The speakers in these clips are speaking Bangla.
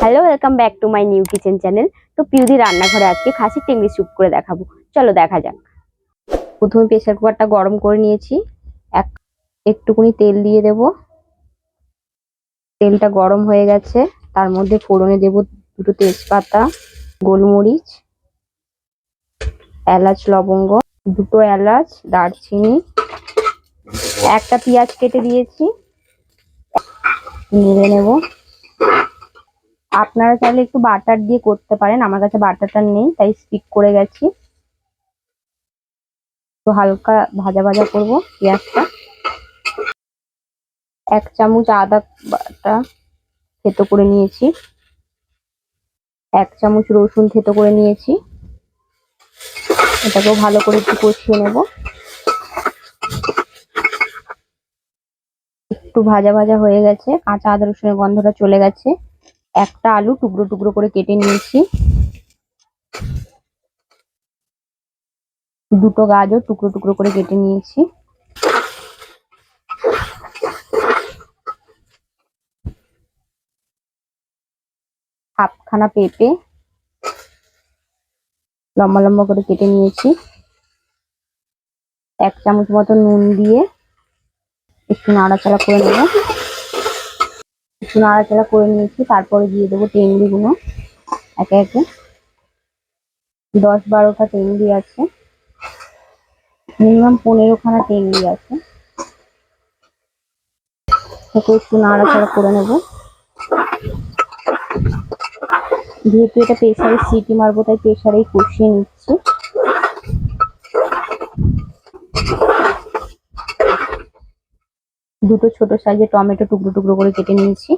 Hello, welcome back to my new kitchen channel. তো পিউদি রান্নাঘরে আজকে খাসির টেংরি স্যুপ করে দেখাবো। চলো দেখা যাক। প্রথমে প্রেসার কুকারটা গরম করে নিয়েছি। একটুকুনি তেল দিয়ে দেব। তেলটা গরম হয়ে গেছে, তার মধ্যে ফোড়নে দেব দুটো তেজপাতা, গোলমরিচ, এলাচ, লবঙ্গ, দুটো এলাচ, দারচিনি, একটা পেঁয়াজ কেটে দিয়েছি, নেড়ে নেব। আপনারা চাইলে একটু বাটার দিয়ে করতে পারেন, আমার কাছে বাটারটা নেই তাই স্কিপ করে গেছি। তো হালকা ভাজা ভাজা করব পেঁয়াজটা। 1 চামচ আদা বাটা থেতো করে নিয়েছি, 1 চামচ রসুন থেতো করে নিয়েছি। এটাকেও ভালো করে একটু কষিয়ে নেব। একটু ভাজা ভাজা হয়ে গেছে, কাঁচা আদা রসুনের গন্ধটা চলে গেছে। একটা আলু টুকরো টুকরো করে কেটে নিয়েছি, দুটো গাজর টুকরো টুকরো করে কেটে নিয়েছি, হাফখানা পেঁপে লম্বা লম্বা করে কেটে নিয়েছি। 1 চামচ মতো নুন দিয়ে একটু নাড়াচাড়া করে নেব। একটু নাড়াচাড়া করে নিয়েছি, তারপরে দিয়ে দেবো টেংরিগুলো একে একে। 10-12টা টেংরি আছে, মিনিমাম 15খানা টেংরি আছে। এটাকে একটু নাড়াচাড়া করে নেব। যেহেতু এটা প্রেসারে সিটি মারবো তাই প্রেসারেই কষিয়ে নিচ্ছি। দুটো ছোট সাইজের টমেটো টুকরো টুকরো করে কেটে নিয়েছি।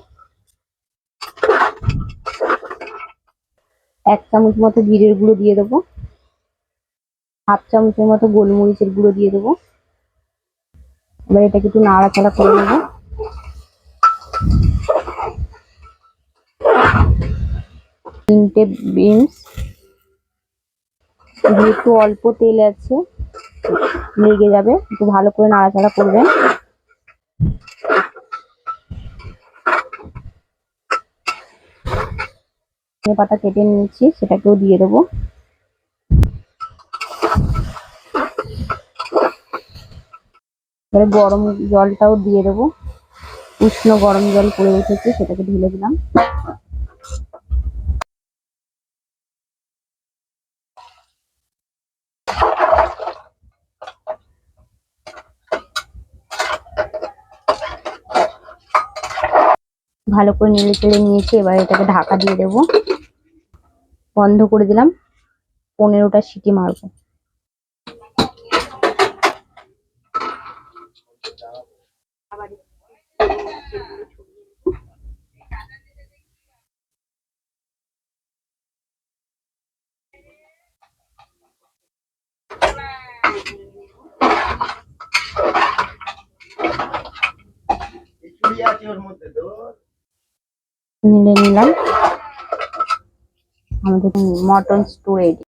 1 চামচ মতো জিরের গুঁড়ো দিয়ে দেবো, হাফ চামচের মতো গোলমরিচের গুঁড়ো দিয়ে দেবো। এবার এটাকে একটু নাড়াচাড়া করে নেব। 3টে বিনস, যেহেতু অল্প তেল আছে লেগে যাবে, একটু ভালো করে নাড়াচাড়া করবেন। পাতা কেটে নিয়েছি, সেটাকেও দিয়ে দেবো। এবারে গরম জলটাও দিয়ে দেবো, উষ্ণ গরম জল করে রেখেছি সেটাকে ঢেলে দিলাম। ভালো করে নেড়ে চেড়ে নিয়েছি, এবার এটাকে ঢাকা দিয়ে দেবো। বন্ধ করে দিলাম, 15টা সিটি মারবো। নেড়ে নিলাম, আমাদের মটন স্টু রেডি।